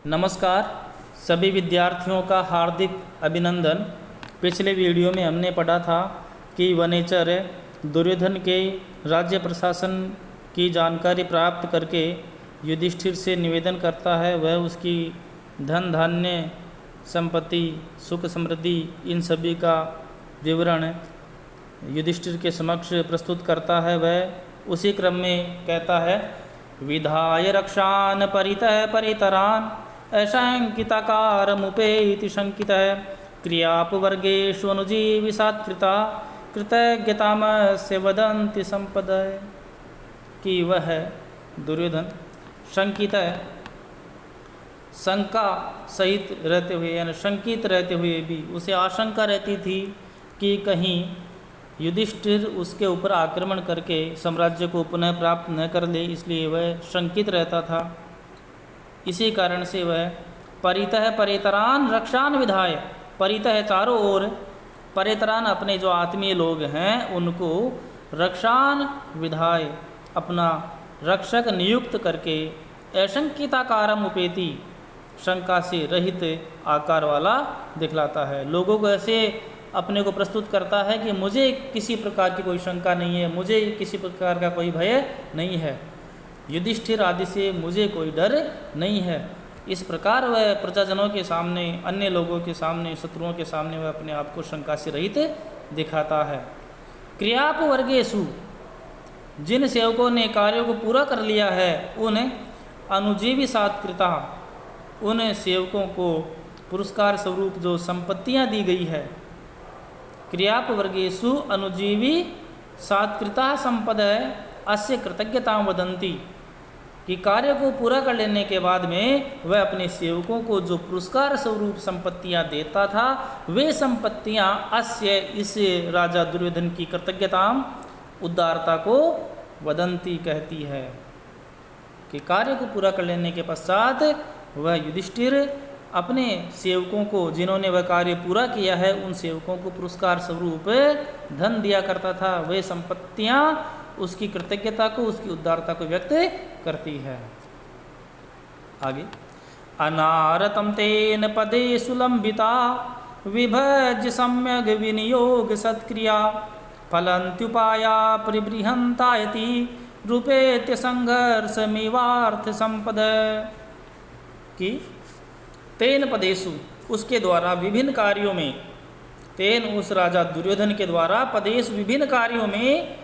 नमस्कार सभी विद्यार्थियों का हार्दिक अभिनंदन। पिछले वीडियो में हमने पढ़ा था कि वनेचर दुर्योधन के राज्य प्रशासन की जानकारी प्राप्त करके युधिष्ठिर से निवेदन करता है। वह उसकी धन धान्य संपत्ति सुख समृद्धि इन सभी का विवरण युधिष्ठिर के समक्ष प्रस्तुत करता है। वह उसी क्रम में कहता है, विधाय रक्षान परितः परितरान अशंकिताकारमुपेति शंकितः क्रियापवर्गेषु अनुजीविसात्कृता कृतज्ञतामस्य वदन्ति संपदः। कि वह दुर्योधन शंकित शंका सहित रहते हुए यानी शंकित रहते हुए भी उसे आशंका रहती थी कि कहीं युधिष्ठिर उसके ऊपर आक्रमण करके साम्राज्य को पुनः प्राप्त न कर ले, इसलिए वह शंकित रहता था। इसी कारण से वह परितः परितरान रक्षान विधाय, परितः चारों ओर, परितरान अपने जो आत्मीय लोग हैं उनको रक्षान विधाय अपना रक्षक नियुक्त करके अशंकिताकारम उपेति शंका से रहित आकार वाला दिखलाता है। लोगों को ऐसे अपने को प्रस्तुत करता है कि मुझे किसी प्रकार की कोई शंका नहीं है, मुझे किसी प्रकार का कोई भय नहीं है, युधिष्ठिर आदि से मुझे कोई डर नहीं है। इस प्रकार वह प्रजाजनों के सामने, अन्य लोगों के सामने, शत्रुओं के सामने वह अपने आप को शंका से रहित दिखाता है। क्रियापवर्गेषु, जिन सेवकों ने कार्यों को पूरा कर लिया है उन अनुजीवी सात्कृता, उन सेवकों को पुरस्कार स्वरूप जो संपत्तियां दी गई है, क्रियापवर्गेषु अनुजीवी सात्कृता संपदा अस्य कृतज्ञता वदन्ति, कि कार्य को पूरा कर लेने के बाद में वह अपने सेवकों को जो पुरस्कार स्वरूप संपत्तियां देता था वे संपत्तियां अस्य, इस राजा दुर्योधन की कृतज्ञता उदारता को वदन्ति कहती है। कि कार्य को पूरा कर लेने के पश्चात वह युधिष्ठिर अपने सेवकों को, जिन्होंने वह कार्य पूरा किया है, उन सेवकों को पुरस्कार स्वरूप धन दिया करता था। वे संपत्तियां उसकी कृतज्ञता को, उसकी उदारता को व्यक्त करती है। आगे, अनारतम तेन पदे सुलंबिता विभज्य सम्यग विनियोग सत्क्रिया फलन्त्युपाया परिबृहन्तायति रूपेत्य संघर्षमिवार्थ संपद। कि तेन पदेषु, उसके द्वारा विभिन्न कार्यों में, तेन उस राजा दुर्योधन के द्वारा पदेश विभिन्न कार्यों में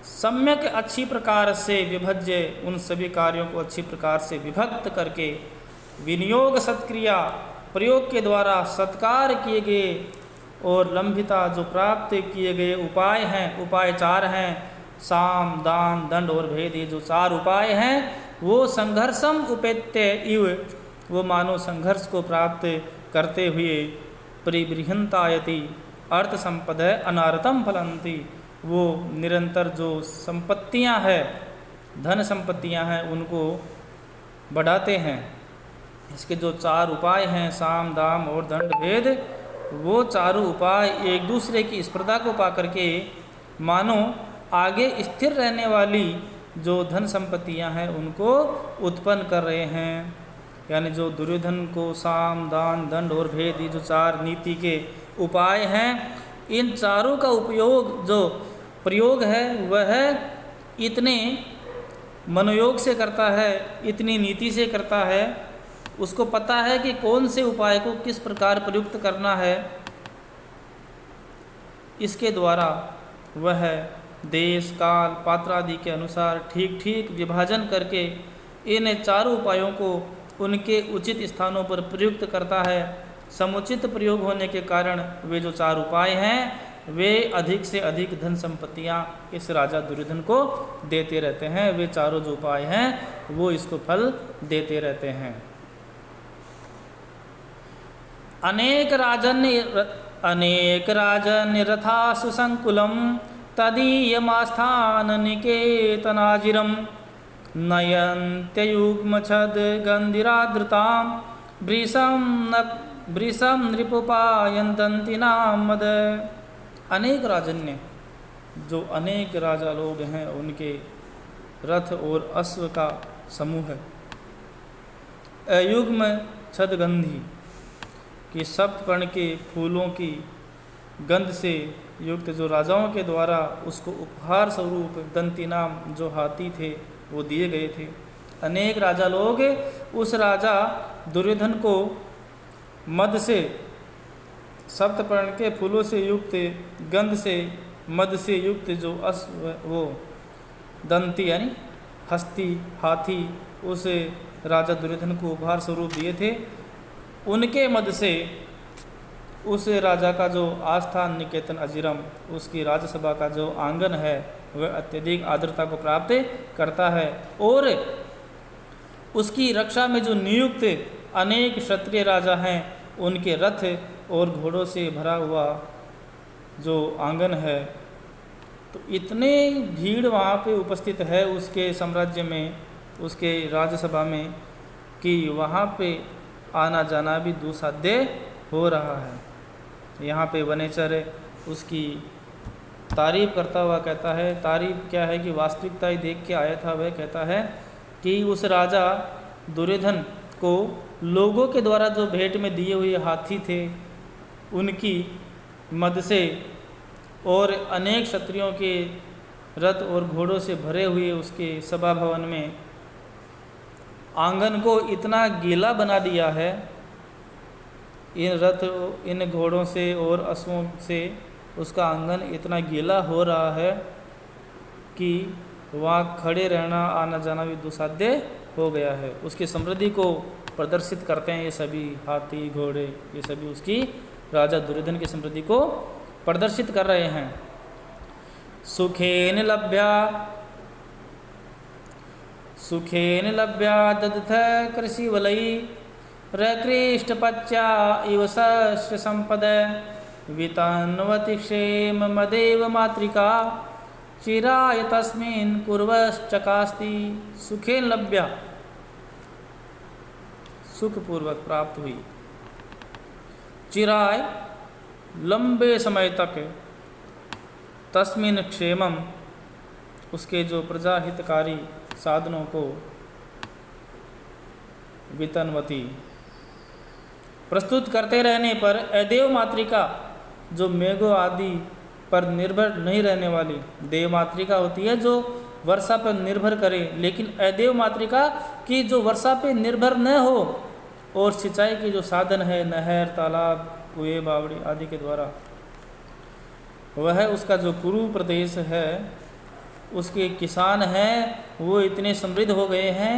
सम्यक अच्छी प्रकार से विभज्य, उन सभी कार्यों को अच्छी प्रकार से विभक्त करके विनियोग सत्क्रिया, प्रयोग के द्वारा सत्कार किए गए और लंबिता जो प्राप्त किए गए उपाय हैं, उपाय चार हैं, साम दान दंड और भेद, ये जो चार उपाय हैं वो संघर्षम उपेत्य इव, वो मानो संघर्ष को प्राप्त करते हुए परिबृहन्तायति अर्थ संपद है अनारतम फलंती, वो निरंतर जो संपत्तियां हैं, धन संपत्तियां हैं, उनको बढ़ाते हैं। इसके जो चार उपाय हैं, साम दाम और दंड भेद, वो चारों उपाय एक दूसरे की स्पर्धा को पा करके मानो आगे स्थिर रहने वाली जो धन संपत्तियां हैं उनको उत्पन्न कर रहे हैं। यानी जो दुर्योधन को साम दान दंड और भेद, ये जो चार नीति के उपाय हैं, इन चारों का उपयोग, जो प्रयोग है, वह इतने मनोयोग से करता है, इतनी नीति से करता है, उसको पता है कि कौन से उपाय को किस प्रकार प्रयुक्त करना है। इसके द्वारा वह देश काल पात्र आदि के अनुसार ठीक ठीक विभाजन करके इन चारों उपायों को उनके उचित स्थानों पर प्रयुक्त करता है। समुचित प्रयोग होने के कारण वे जो चार उपाय हैं वे अधिक से अधिक धन संपत्तियां इस राजा दुर्योधन को देते रहते हैं। वे चारों जो उपाय हैं वो इसको फल देते रहते हैं। अनेक राजन रथासु संकुलम तदीयमास्थान निकेतनाजिरम नयन्त्ययुग्म छद गंधिराद्रताम भृशम नृपुपायन्तन्ति नामद। अनेक राजन्य, जो अनेक राजा लोग हैं उनके रथ और अश्व का समूह है। अयुग्म छदगंधी कि सप्तपर्ण के फूलों की गंध से युक्त जो राजाओं के द्वारा उसको उपहार स्वरूप दंती नाम जो हाथी थे वो दिए गए थे। अनेक राजा लोग उस राजा दुर्योधन को मद से, सप्तपर्ण के फूलों से युक्त गंध से, मद से युक्त जो वो दंती यानी हस्ती हाथी उस राजा दुर्योधन को उपहार स्वरूप दिए थे। उनके मद से उस राजा का जो आस्थान निकेतन अजिरम, उसकी राज्यसभा का जो आंगन है वह अत्यधिक आर्द्रता को प्राप्त करता है। और उसकी रक्षा में जो नियुक्त अनेक क्षत्रिय राजा हैं उनके रथ और घोड़ों से भरा हुआ जो आंगन है, तो इतने भीड़ वहाँ पे उपस्थित है उसके साम्राज्य में, उसके राज्यसभा में, कि वहाँ पे आना जाना भी दुस्साध्य हो रहा है। यहाँ पे वनेचर उसकी तारीफ करता हुआ कहता है, तारीफ क्या है कि वास्तविकता ही देख के आया था, वह कहता है कि उस राजा दुर्योधन को लोगों के द्वारा जो भेंट में दिए हुए हाथी थे उनकी मद से और अनेक क्षत्रियों के रथ और घोड़ों से भरे हुए उसके सभा भवन में आंगन को इतना गीला बना दिया है, इन रथ इन घोड़ों से और अश्वों से उसका आंगन इतना गीला हो रहा है कि वहाँ खड़े रहना आना जाना भी दुस्साध्य हो गया है। उसकी समृद्धि को प्रदर्शित करते हैं ये सभी हाथी घोड़े, ये सभी उसकी राजा दुर्योधन की समृद्धि को प्रदर्शित कर रहे हैं। सुखेन लभ्या ददथ कृषि वलई रकृष्ट पच्चा इव सस्य संपद वितन्वति क्षेम मदेव मातृका चिराय तस्मिन् कुर्वश्चकास्ति। सुखेन लभ्या, सुखपूर्वक प्राप्त हुई, चिराय लंबे समय तक, तस्मिन् क्षेमम उसके जो प्रजा हितकारी साधनों को, वितन्वती प्रस्तुत करते रहने पर, अदेव मातृका जो मेघों आदि पर निर्भर नहीं रहने वाली, देव मातृका होती है जो वर्षा पर निर्भर करे, लेकिन अदेव मातृका की जो वर्षा पे निर्भर न हो और सिंचाई के जो साधन है नहर तालाब कुएं बावड़ी आदि के द्वारा, वह उसका जो कुरु प्रदेश है उसके किसान हैं वो इतने समृद्ध हो गए हैं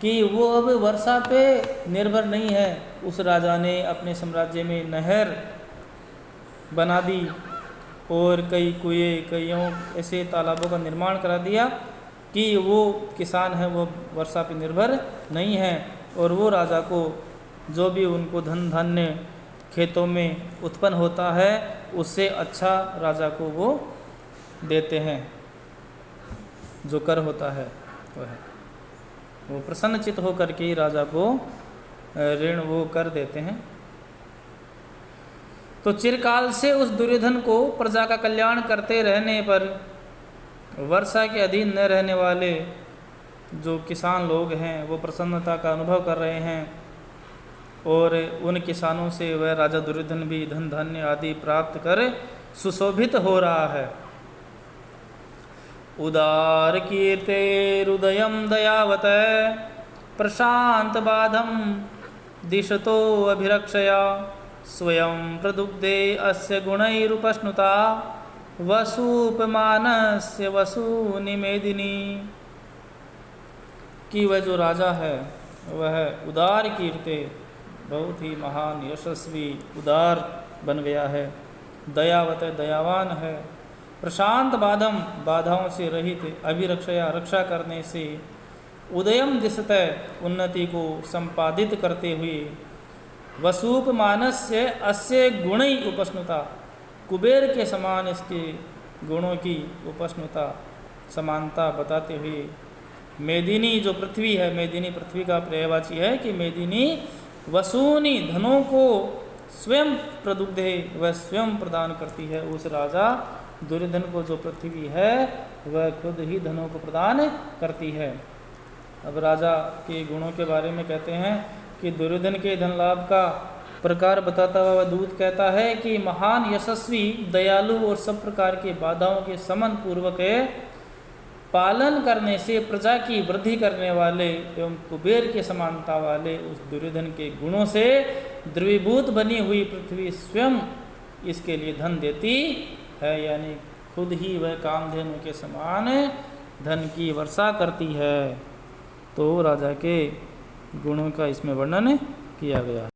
कि वो अब वर्षा पे निर्भर नहीं है। उस राजा ने अपने साम्राज्य में नहर बना दी और कई कुएं कईयों ऐसे तालाबों का निर्माण करा दिया कि वो किसान हैं वो वर्षा पे निर्भर नहीं है। और वो राजा को जो भी उनको धन धान्य खेतों में उत्पन्न होता है उससे अच्छा राजा को वो देते हैं, जो कर होता है वो प्रसन्नचित होकर के राजा को ऋण वो कर देते हैं। तो चिरकाल से उस दुर्योधन को प्रजा का कल्याण करते रहने पर वर्षा के अधीन न रहने वाले जो किसान लोग हैं वो प्रसन्नता का अनुभव कर रहे हैं और उन किसानों से वह राजा दुर्योधन भी धन धान्य आदि प्राप्त कर सुशोभित हो रहा है। उदार कीर्तेरुदयं दयावत प्रशांत बाधम दिशतो अभिरक्षया स्वयं प्रदुग्धे अस्य गुणैरुपश्नुता वसूपमानस्य वसूनिमेदिनी। कि वह जो राजा है वह उदार कीर्ते बहुत ही महान यशस्वी उदार बन गया है, दयावत दयावान है, प्रशांत बाधम बाधाओं से रहित, अभिरक्षया रक्षा करने से, उदयम दिशत उन्नति को संपादित करते हुए, वसूप मानस्य अस्य गुणै उपस्नुता कुबेर के समान इसके गुणों की उपस्नुता समानता बताते हुए, मेदिनी जो पृथ्वी है, मेदिनी पृथ्वी का पर्यायवाची है कि मेदिनी वसूनी धनों को स्वयं प्रदुग्धे वह स्वयं प्रदान करती है। उस राजा दुर्योधन को जो पृथ्वी है वह खुद ही धनों को प्रदान करती है। अब राजा के गुणों के बारे में कहते हैं कि दुर्योधन के धन लाभ का प्रकार बताता हुआ दूत कहता है कि महान यशस्वी दयालु और सब प्रकार की बाधाओं के समन पूर्वक पालन करने से प्रजा की वृद्धि करने वाले एवं कुबेर के समानता वाले उस दुर्योधन के गुणों से द्रवीभूत बनी हुई पृथ्वी स्वयं इसके लिए धन देती है, यानी खुद ही वह कामधेनु के समान धन की वर्षा करती है। तो राजा के गुणों का इसमें वर्णन किया गया।